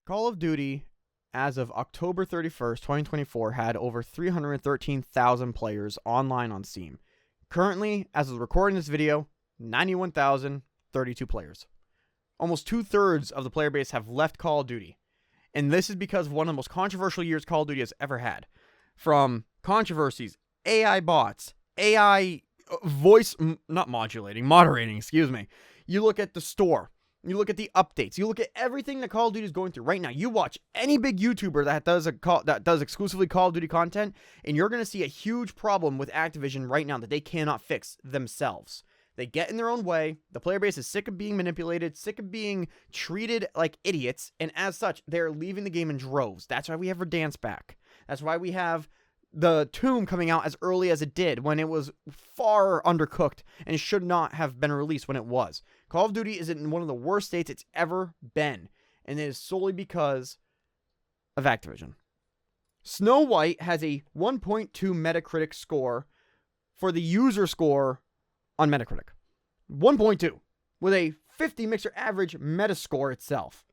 Call of Duty, as of October 31st, 2024, had over 313,000 players online on Steam. Currently, as of recording this video, 91,032 players. Almost 2/3 of the player base have left Call of Duty. And this is because of one of the most controversial years Call of Duty has ever had. From controversies, AI bots, AI voice, moderating, excuse me. You look at the store. You look at the updates. You look at everything that Call of Duty is going through right now. You watch any big YouTuber that does exclusively Call of Duty content, and you're going to see a huge problem with Activision right now that they cannot fix themselves. They get in their own way. The player base is sick of being manipulated, sick of being treated like idiots, and as such, they're leaving the game in droves. That's why we have Verdansk back. That's why we have the Tomb coming out as early as it did, when it was far undercooked and should not have been released when it was. Call of Duty is in one of the worst states it's ever been, and it is solely because of Activision. Snow White has a 1.2 Metacritic score for the user score on Metacritic. 1.2, with a 50 mixer average Metascore itself.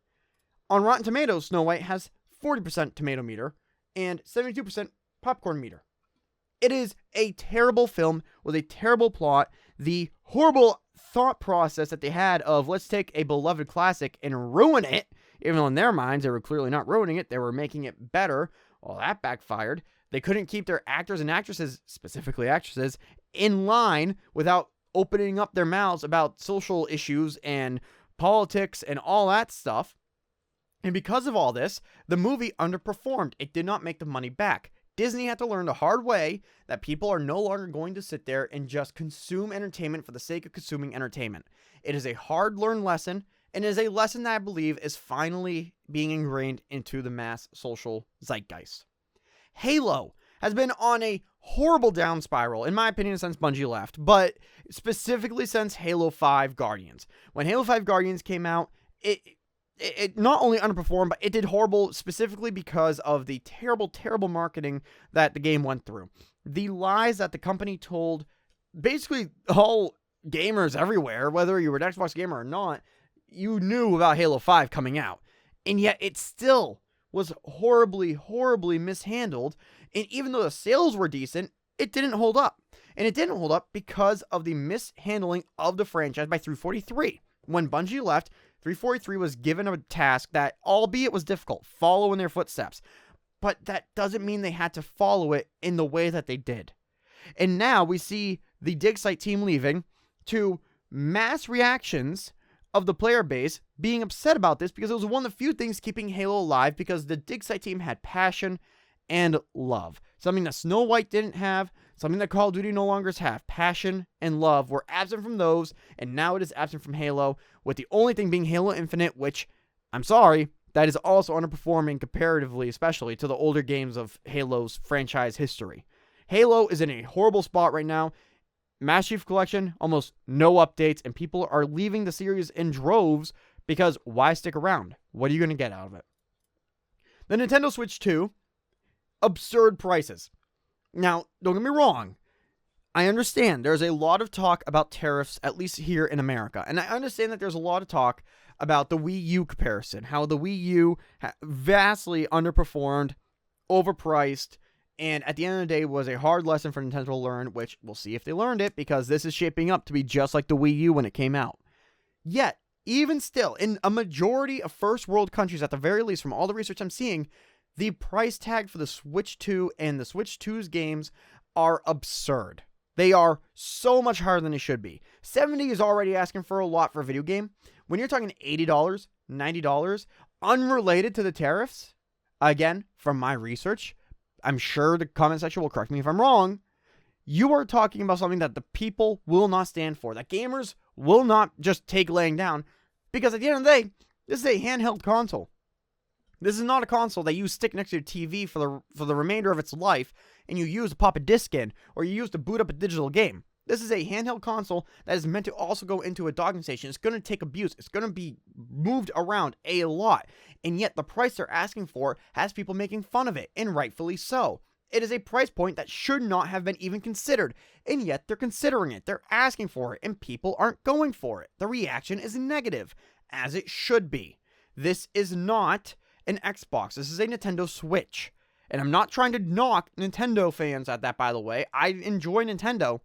On Rotten Tomatoes, Snow White has 40% tomato meter and 72% popcorn meter. It is a terrible film with a terrible plot. The horrible thought process that they had of, let's take a beloved classic and ruin it, even though in their minds they were clearly not ruining it, they were making it better. Well, that backfired. They couldn't keep their actors and actresses, specifically actresses, in line without opening up their mouths about social issues and politics and all that stuff. And because of all this, the movie underperformed. It did not make the money back. Disney had to learn the hard way that people are no longer going to sit there and just consume entertainment for the sake of consuming entertainment. It is a hard-learned lesson, and it is a lesson that I believe is finally being ingrained into the mass social zeitgeist. Halo has been on a horrible down spiral, in my opinion, since Bungie left, but specifically since Halo 5 Guardians. When Halo 5 Guardians came out, it not only underperformed, but it did horrible specifically because of the terrible, terrible marketing that the game went through. The lies that the company told basically all gamers everywhere, whether you were an Xbox gamer or not, you knew about Halo 5 coming out. And yet it still was horribly, horribly mishandled. And even though the sales were decent, it didn't hold up. And it didn't hold up because of the mishandling of the franchise by 343. When Bungie left, 343 was given a task that, albeit was difficult, follow in their footsteps. But that doesn't mean they had to follow it in the way that they did. And now we see the dig site team leaving to mass reactions of the player base being upset about this because it was one of the few things keeping Halo alive, because the dig site team had passion and love. Something that Snow White didn't have, something that Call of Duty no longer have. Passion and love were absent from those, and now it is absent from Halo, with the only thing being Halo Infinite, which, I'm sorry, that is also underperforming comparatively, especially to the older games of Halo's franchise history. Halo is in a horrible spot right now. Master Chief Collection, almost no updates, and people are leaving the series in droves because why stick around? What are you going to get out of it? The Nintendo Switch 2, absurd prices. Now, don't get me wrong. I understand there's a lot of talk about tariffs, at least here in America. And I understand that there's a lot of talk about the Wii U comparison, how the Wii U vastly underperformed, overpriced, and at the end of the day was a hard lesson for Nintendo to learn, which we'll see if they learned it, because this is shaping up to be just like the Wii U when it came out. Yet, even still, in a majority of first world countries, at the very least, from all the research I'm seeing, the price tag for the Switch 2 and the Switch 2's games are absurd. They are so much higher than they should be. $70 is already asking for a lot for a video game. When you're talking $80, $90, unrelated to the tariffs, again, from my research, I'm sure the comment section will correct me if I'm wrong, you are talking about something that the people will not stand for, that gamers will not just take laying down, because at the end of the day, this is a handheld console. This is not a console that you stick next to your TV for the remainder of its life and you use to pop a disc in, or you use to boot up a digital game. This is a handheld console that is meant to also go into a docking station. It's going to take abuse. It's going to be moved around a lot. And yet the price they're asking for has people making fun of it, and rightfully so. It is a price point that should not have been even considered, and yet they're considering it. They're asking for it, and people aren't going for it. The reaction is negative, as it should be. This is not an Xbox. This is a Nintendo Switch. And I'm not trying to knock Nintendo fans at that, by the way. I enjoy Nintendo.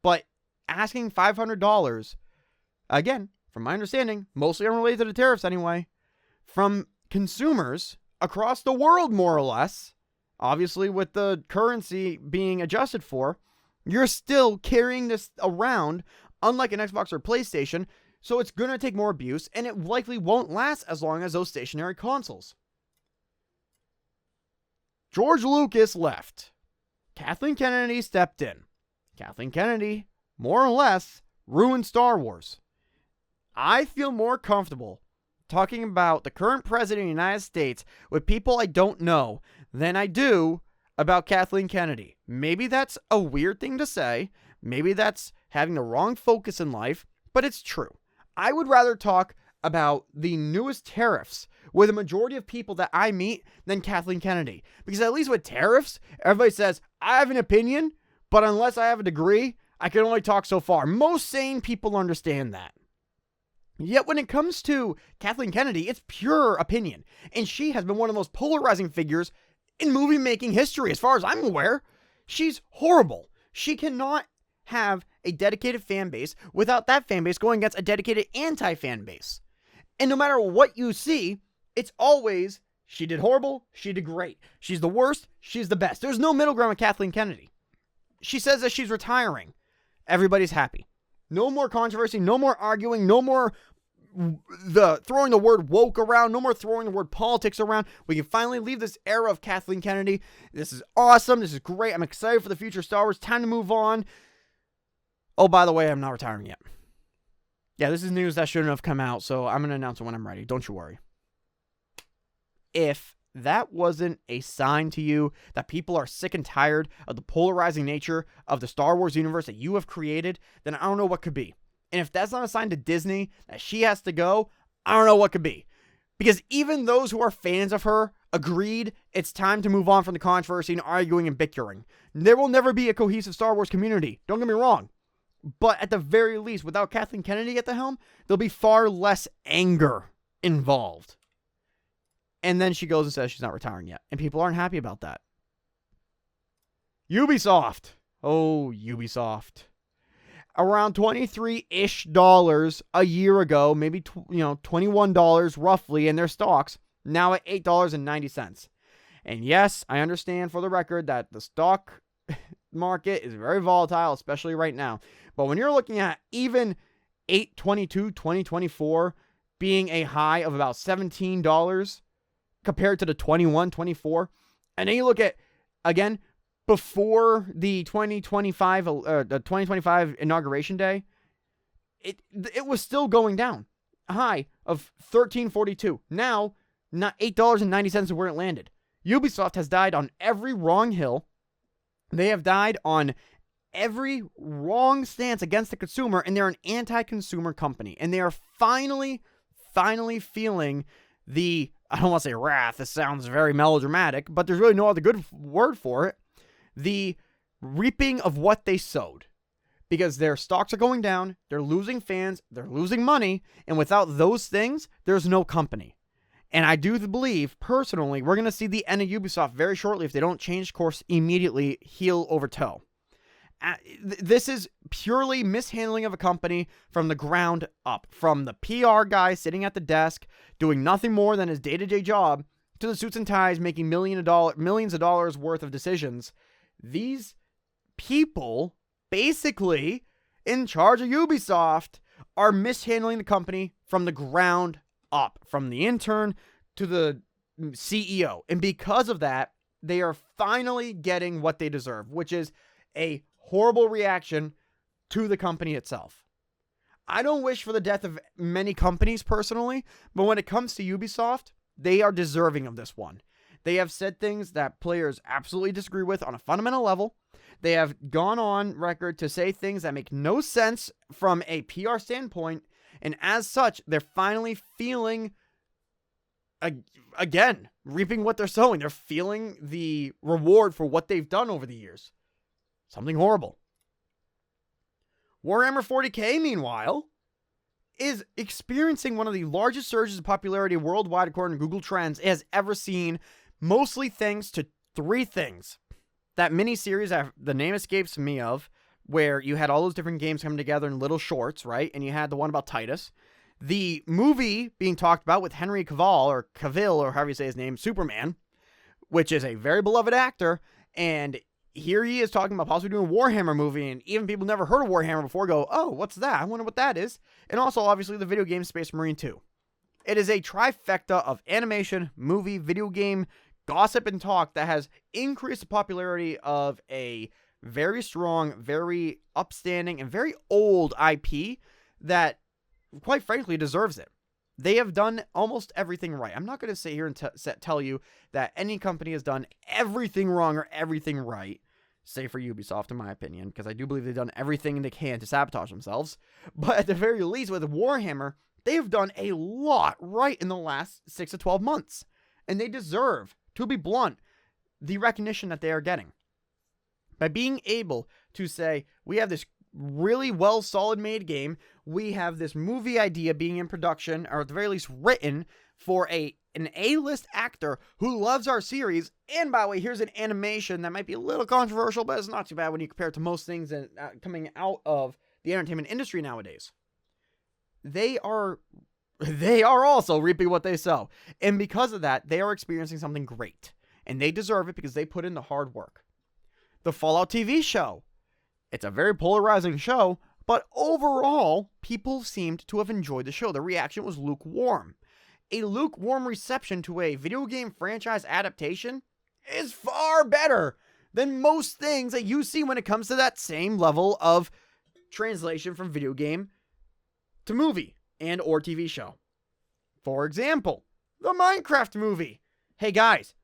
But asking $500, again, from my understanding, mostly unrelated to the tariffs anyway, from consumers across the world, more or less, obviously with the currency being adjusted for, you're still carrying this around, unlike an Xbox or PlayStation, so it's going to take more abuse, and it likely won't last as long as those stationary consoles. George Lucas left. Kathleen Kennedy stepped in. Kathleen Kennedy, more or less, ruined Star Wars. I feel more comfortable talking about the current president of the United States with people I don't know than I do about Kathleen Kennedy. Maybe that's a weird thing to say. Maybe that's having the wrong focus in life, but it's true. I would rather talk about the newest tariffs with a majority of people that I meet than Kathleen Kennedy. Because at least with tariffs, everybody says, I have an opinion, but unless I have a degree, I can only talk so far. Most sane people understand that. Yet when it comes to Kathleen Kennedy, it's pure opinion. And she has been one of the most polarizing figures in movie making history, as far as I'm aware. She's horrible. She cannot have a dedicated fan base without that fan base going against a dedicated anti-fan base. And no matter what you see, it's always, she did horrible, she did great. She's the worst, she's the best. There's no middle ground with Kathleen Kennedy. She says that she's retiring. Everybody's happy. No more controversy, no more arguing, no more throwing the word woke around, no more throwing the word politics around. We can finally leave this era of Kathleen Kennedy. This is awesome. This is great. I'm excited for the future of Star Wars. Time to move on. Oh, by the way, I'm not retiring yet. Yeah, this is news that shouldn't have come out, so I'm going to announce it when I'm ready. Don't you worry. If that wasn't a sign to you that people are sick and tired of the polarizing nature of the Star Wars universe that you have created, then I don't know what could be. And if that's not a sign to Disney that she has to go, I don't know what could be. Because even those who are fans of her agreed it's time to move on from the controversy and arguing and bickering. There will never be a cohesive Star Wars community. Don't get me wrong. But at the very least, without Kathleen Kennedy at the helm, there'll be far less anger involved. And then she goes and says she's not retiring yet. And people aren't happy about that. Ubisoft. Oh, Ubisoft. Around $23-ish a year ago, maybe $21 roughly in their stocks, now at $8.90. And yes, I understand for the record that the stock market is very volatile, especially right now. But when you're looking at even 8/22/2024 being a high of about $17 compared to the 21/24, and then you look at, again, before the 2025 inauguration day, it was still going down. A high of $13.42. Now, not $8.90 is where it landed. Ubisoft has died on every wrong hill. They have died on every wrong stance against the consumer, and they're an anti-consumer company. And they are finally feeling the, I don't want to say wrath, this sounds very melodramatic, but there's really no other good word for it, the reaping of what they sowed. Because their stocks are going down, they're losing fans, they're losing money, and without those things, there's no company. And I do believe, personally, we're going to see the end of Ubisoft very shortly if they don't change course immediately, heel over toe. This is purely mishandling of a company from the ground up. From the PR guy sitting at the desk, doing nothing more than his day-to-day job, to the suits and ties making millions of dollars worth of decisions. These people, basically in charge of Ubisoft, are mishandling the company from the ground up, from the intern to the CEO. And because of that, they are finally getting what they deserve, which is a horrible reaction to the company itself. I don't wish for the death of many companies personally, but when it comes to Ubisoft, they are deserving of this one. They have said things that players absolutely disagree with on a fundamental level. They have gone on record to say things that make no sense from a PR standpoint, and as such, they're finally feeling, again, reaping what they're sowing. They're feeling the reward for what they've done over the years. Something horrible. Warhammer 40k, meanwhile, is experiencing one of the largest surges of popularity worldwide according to Google Trends it has ever seen, mostly thanks to three things. That miniseries, the name escapes me of, where you had all those different games coming together in little shorts, right? And you had the one about Titus. The movie being talked about with Henry Cavill, or however you say his name, Superman, which is a very beloved actor, and here he is talking about possibly doing a Warhammer movie, and even people never heard of Warhammer before go, oh, what's that? I wonder what that is. And also, obviously, the video game Space Marine 2. It is a trifecta of animation, movie, video game, gossip, and talk that has increased the popularity of a very strong, very upstanding, and very old IP that, quite frankly, deserves it. They have done almost everything right. I'm not going to sit here and tell you that any company has done everything wrong or everything right, save for Ubisoft, in my opinion, because I do believe they've done everything they can to sabotage themselves. But at the very least, with Warhammer, they have done a lot right in the last 6 to 12 months. And they deserve, to be blunt, the recognition that they are getting. By being able to say, we have this really well solid made game, we have this movie idea being in production, or at the very least written, for an A-list actor who loves our series, and by the way, here's an animation that might be a little controversial, but it's not too bad when you compare it to most things coming out of the entertainment industry nowadays. They are also reaping what they sow, and because of that, they are experiencing something great, and they deserve it because they put in the hard work. The Fallout TV show. It's a very polarizing show, but overall, people seemed to have enjoyed the show. The reaction was lukewarm. A lukewarm reception to a video game franchise adaptation is far better than most things that you see when it comes to that same level of translation from video game to movie and or TV show. For example, the Minecraft movie. Hey guys,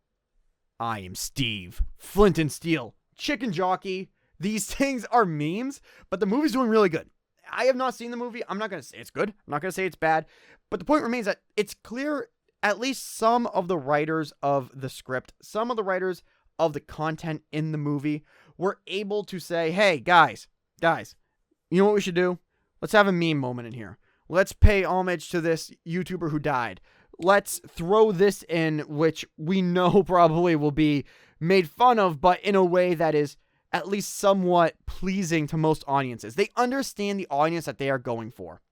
I am Steve, Flint and Steel, Chicken Jockey. These things are memes, but the movie's doing really good. I have not seen the movie. I'm not going to say it's good. I'm not going to say it's bad. But the point remains that it's clear at least some of the writers of the script, some of the writers of the content in the movie were able to say, hey, guys, you know what we should do? Let's have a meme moment in here. Let's pay homage to this YouTuber who died. Let's throw this in, which we know probably will be made fun of, but in a way that is at least somewhat pleasing to most audiences. They understand the audience that they are going for.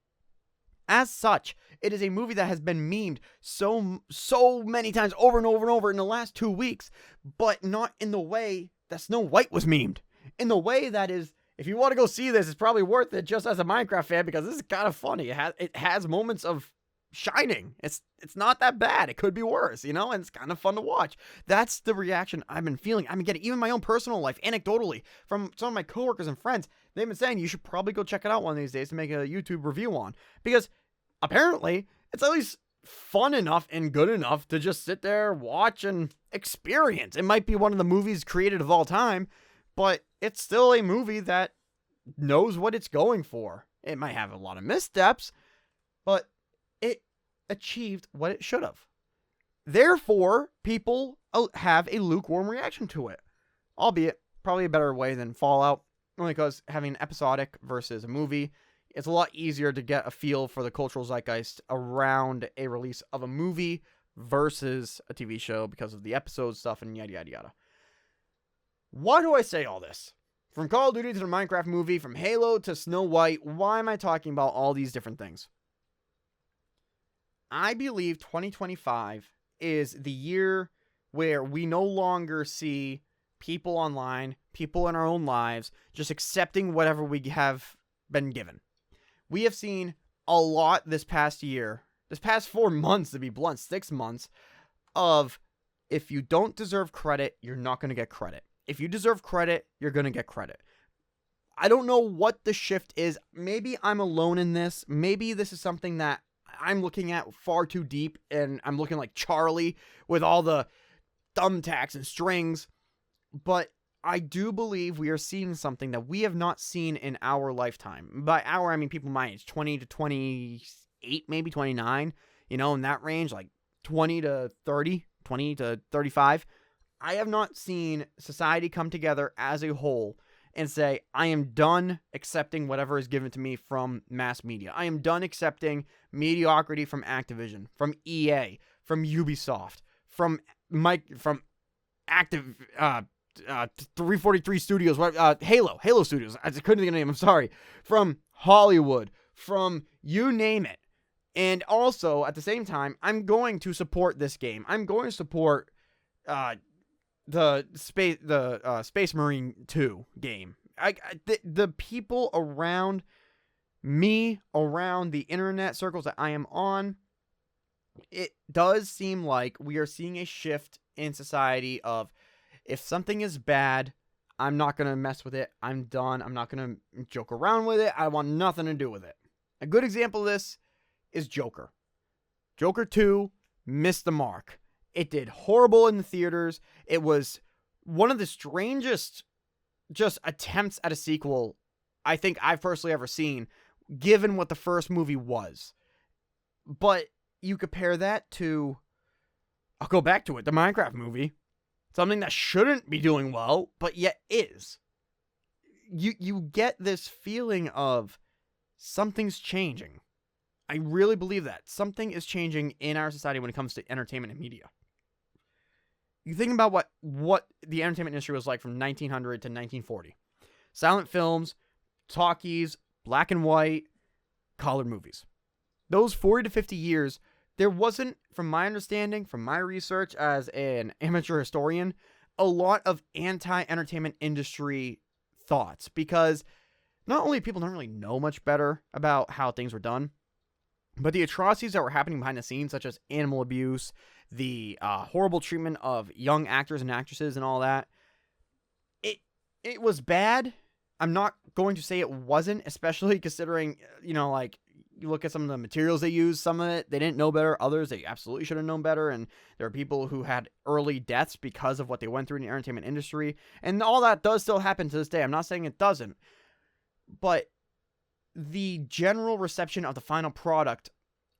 As such, it is a movie that has been memed so many times over and over and over in the last 2 weeks, but not in the way that Snow White was memed. In the way that is, if you want to go see this, it's probably worth it just as a Minecraft fan because this is kind of funny. It has moments of shining. It's not that bad. It could be worse, and it's kind of fun to watch. That's the reaction I've been feeling. I've been getting, even my own personal life, anecdotally, from some of my coworkers and friends. They've been saying you should probably go check it out one of these days to make a YouTube review on, because apparently it's at least fun enough and good enough to just sit there, watch, and experience. It might be one of the movies created of all time, but it's still a movie that knows what it's going for. It might have a lot of missteps, but it achieved what it should have. Therefore, people have a lukewarm reaction to it. Albeit, probably a better way than Fallout, only because having an episodic versus a movie, it's a lot easier to get a feel for the cultural zeitgeist around a release of a movie versus a TV show because of the episode stuff and yada yada yada. Why do I say all this? From Call of Duty to the Minecraft movie, from Halo to Snow White, why am I talking about all these different things? I believe 2025 is the year where we no longer see people online, people in our own lives, just accepting whatever we have been given. We have seen a lot this past year, this past 4 months to be blunt, 6 months, of if you don't deserve credit, you're not going to get credit. If you deserve credit, you're going to get credit. I don't know what the shift is. Maybe I'm alone in this. Maybe this is something that I'm looking at far too deep, and I'm looking like Charlie with all the thumbtacks and strings. But I do believe we are seeing something that we have not seen in our lifetime. By our, I mean people my age, 20 to 28, maybe 29, in that range, like 20 to 30, 20 to 35. I have not seen society come together as a whole and say, I am done accepting whatever is given to me from mass media. I am done accepting mediocrity from Activision, from EA, from Ubisoft, from Active 343 Studios, Halo Studios. I couldn't think of the name. I'm sorry. From Hollywood, from you name it. And also, at the same time, I'm going to support this game. I'm going to support the Space Marine 2 game. The people around me, around the internet circles that I am on, it does seem like we are seeing a shift in society of, if something is bad, I'm not going to mess with it. I'm done. I'm not going to joke around with it. I want nothing to do with it. A good example of this is Joker. Joker 2 missed the mark. It did horrible in the theaters. It was one of the strangest just attempts at a sequel I think I've personally ever seen, given what the first movie was. But you compare that to, I'll go back to it, the Minecraft movie. Something that shouldn't be doing well, but yet is. You get this feeling of something's changing. I really believe that. Something is changing in our society when it comes to entertainment and media. You think about what the entertainment industry was like from 1900 to 1940. Silent films, talkies, black and white, colored movies. Those 40 to 50 years, there wasn't, from my understanding, from my research as an amateur historian, a lot of anti-entertainment industry thoughts, because not only people don't really know much better about how things were done, but the atrocities that were happening behind the scenes, such as animal abuse, the horrible treatment of young actors and actresses and all that, it was bad. I'm not going to say it wasn't, especially considering, like, you look at some of the materials they used, some of it, they didn't know better. Others, they absolutely should have known better. And there are people who had early deaths because of what they went through in the entertainment industry. And all that does still happen to this day. I'm not saying it doesn't. But the general reception of the final product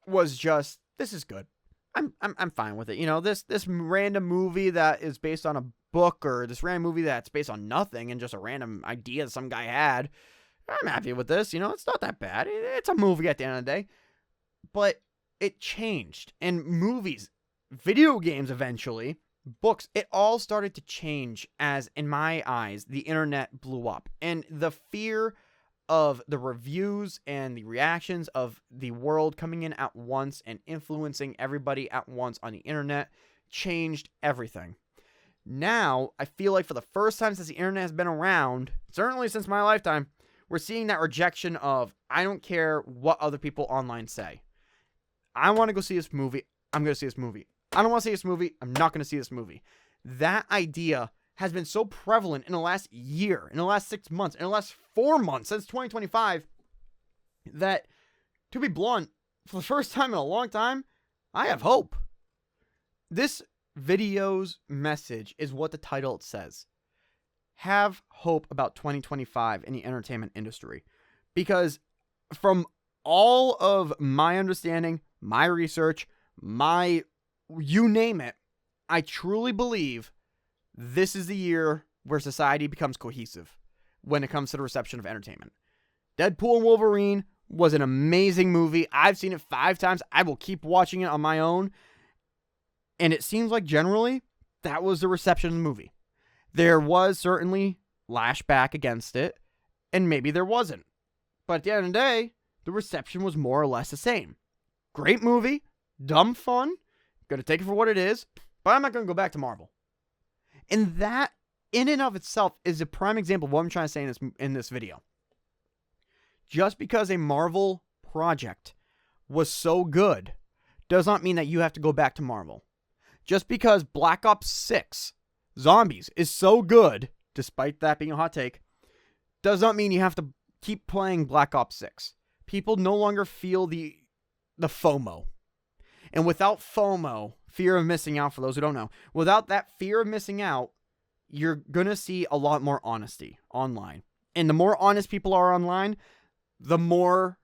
was just, this is good. I'm fine with it. This random movie that is based on a book, or this random movie that's based on nothing and just a random idea that some guy had, I'm happy with this. It's not that bad. It's a movie at the end of the day. But it changed. And movies, video games eventually, books, it all started to change as, in my eyes, the internet blew up. And the fear of the reviews and the reactions of the world coming in at once and influencing everybody at once on the internet changed everything. Now, I feel like for the first time since the internet has been around, certainly since my lifetime, we're seeing that rejection of, I don't care what other people online say. I want to go see this movie. I'm going to see this movie. I don't want to see this movie. I'm not going to see this movie. That idea has been so prevalent in the last year, in the last 6 months, in the last 4 months, since 2025, that, to be blunt, for the first time in a long time, I have hope. This video's message is what the title says. Have hope about 2025 in the entertainment industry. Because from all of my understanding, my research, you name it, I truly believe this is the year where society becomes cohesive when it comes to the reception of entertainment. Deadpool and Wolverine was an amazing movie. I've seen it 5 times. I will keep watching it on my own. And it seems like generally that was the reception of the movie. There was certainly lashback against it, and maybe there wasn't. But at the end of the day, the reception was more or less the same. Great movie, dumb fun, gonna take it for what it is, but I'm not gonna go back to Marvel. And that, in and of itself, is a prime example of what I'm trying to say in this video. Just because a Marvel project was so good does not mean that you have to go back to Marvel. Just because Black Ops 6 Zombies is so good, despite that being a hot take, does not mean you have to keep playing Black Ops 6. People no longer feel the FOMO. And without FOMO, fear of missing out, for those who don't know, without that fear of missing out, you're going to see a lot more honesty online. And the more honest people are online, the more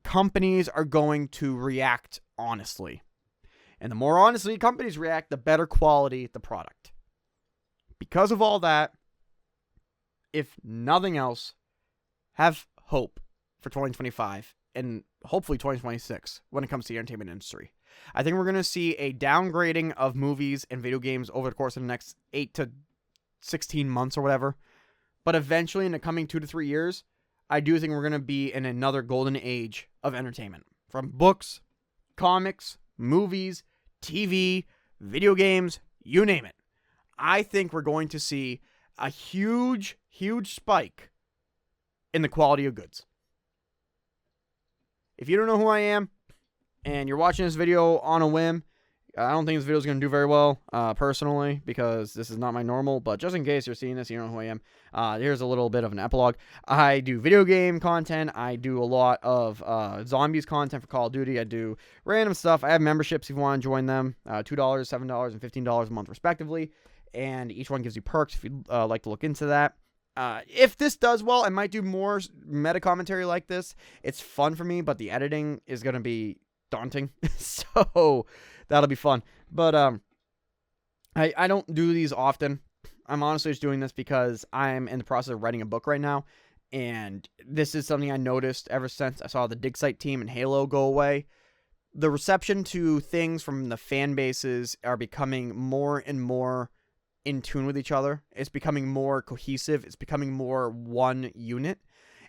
companies are going to react honestly. And the more honestly companies react, the better quality the product. Because of all that, if nothing else, have hope for 2025 and hopefully 2026 when it comes to the entertainment industry. I think we're going to see a downgrading of movies and video games over the course of the next 8 to 16 months or whatever. But eventually, in the coming 2 to 3 years, I do think we're going to be in another golden age of entertainment. From books, comics, movies, TV, video games, you name it. I think we're going to see a huge, huge spike in the quality of goods. If you don't know who I am and you're watching this video on a whim, I don't think this video is going to do very well, personally, because this is not my normal, but just in case you're seeing this, you know who I am. Here's a little bit of an epilogue. I do video game content. I do a lot of zombies content for Call of Duty. I do random stuff. I have memberships if you want to join them, $2, $7, and $15 a month, respectively, and each one gives you perks if you'd like to look into that. If this does well, I might do more meta commentary like this. It's fun for me, but the editing is going to be daunting, so that'll be fun. But I don't do these often. I'm honestly just doing this because I'm in the process of writing a book right now, and this is something I noticed ever since I saw the Dig Site team and Halo go away. The reception to things from the fan bases are becoming more and more in tune with each other. It's becoming more cohesive. It's becoming more one unit.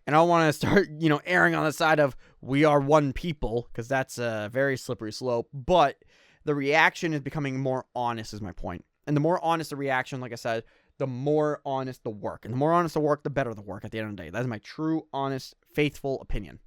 And I don't want to start, erring on the side of we are one people, because that's a very slippery slope. But the reaction is becoming more honest, is my point. And the more honest the reaction, like I said, the more honest the work. And the more honest the work, the better the work at the end of the day. That is my true, honest, faithful opinion.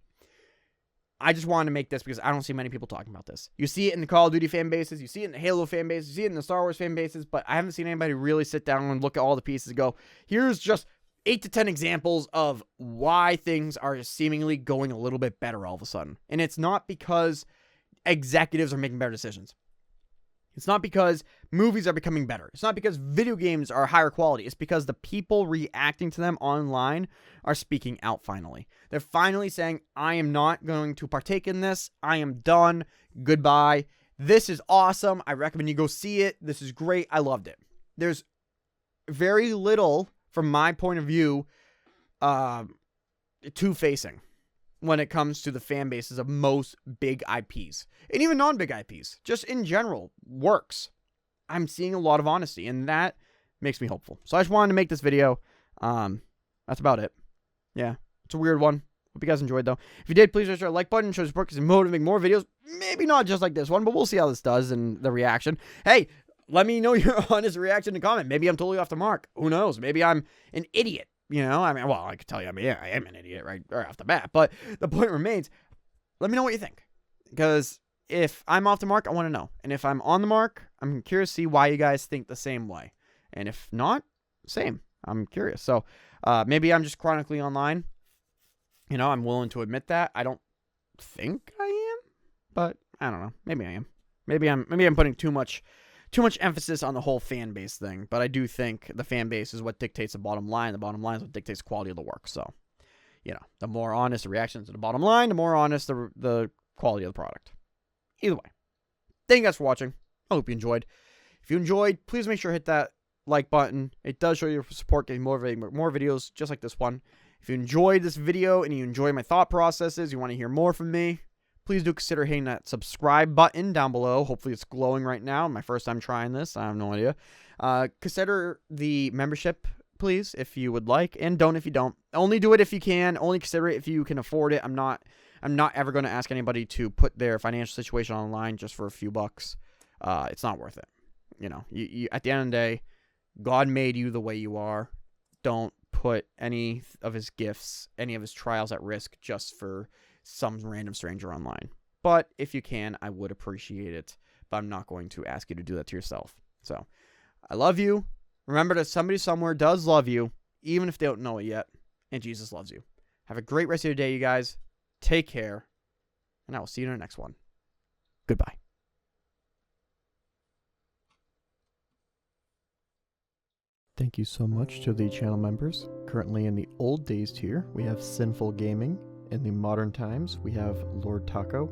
I just wanted to make this because I don't see many people talking about this. You see it in the Call of Duty fan bases. You see it in the Halo fan bases. You see it in the Star Wars fan bases. But I haven't seen anybody really sit down and look at all the pieces and go, here's just 8 to 10 examples of why things are seemingly going a little bit better all of a sudden. And it's not because executives are making better decisions. It's not because movies are becoming better. It's not because video games are higher quality. It's because the people reacting to them online are speaking out finally. They're finally saying, I am not going to partake in this. I am done. Goodbye. This is awesome. I recommend you go see it. This is great. I loved it. There's very little, from my point of view, two-facing when it comes to the fan bases of most big IPs. And even non-big IPs. Just in general, works. I'm seeing a lot of honesty, and that makes me hopeful. So I just wanted to make this video. That's about it. Yeah, it's a weird one. Hope you guys enjoyed, though. If you did, please hit that like button. Show support because I'm motivated to make more videos. Maybe not just like this one, but we'll see how this does and the reaction. Hey, let me know your honest reaction in the comment. Maybe I'm totally off the mark. Who knows? Maybe I'm an idiot. I could tell you, I am an idiot right off the bat. But the point remains, let me know what you think. Because if I'm off the mark, I want to know. And if I'm on the mark, I'm curious to see why you guys think the same way. And if not, same. I'm curious. So maybe I'm just chronically online. I'm willing to admit that. I don't think I am, but I don't know. Maybe I am. Maybe I'm putting too much emphasis on the whole fan base thing, but I do think the fan base is what dictates the bottom line. The bottom line is what dictates the quality of the work. So, the more honest the reaction to the bottom line, the more honest the quality of the product. Either way, thank you guys for watching. I hope you enjoyed. If you enjoyed, please make sure to hit that like button. It does show your support, getting more videos just like this one. If you enjoyed this video and you enjoy my thought processes, you want to hear more from me, please do consider hitting that subscribe button down below. Hopefully it's glowing right now. My first time trying this. I have no idea. Consider the membership, please, if you would like. And don't if you don't. Only do it if you can. Only consider it if you can afford it. I'm not ever going to ask anybody to put their financial situation online just for a few bucks. It's not worth it. You at the end of the day, God made you the way you are. Don't put any of his gifts, any of his trials at risk just for some random stranger online. But if you can, I would appreciate it. But I'm not going to ask you to do that to yourself. So, I love you. Remember that somebody somewhere does love you, even if they don't know it yet. And Jesus loves you. Have a great rest of your day, you guys. Take care. And I will see you in the next one. Goodbye. Thank you so much to the channel members. Currently in the old days tier, we have Sinful Gaming. In the modern times, we have Lord Taco.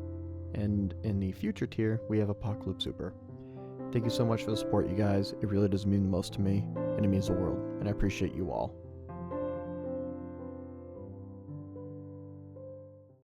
And in the future tier, we have Apocalypse Super. Thank you so much for the support, you guys. It really does mean the most to me, and it means the world. And I appreciate you all.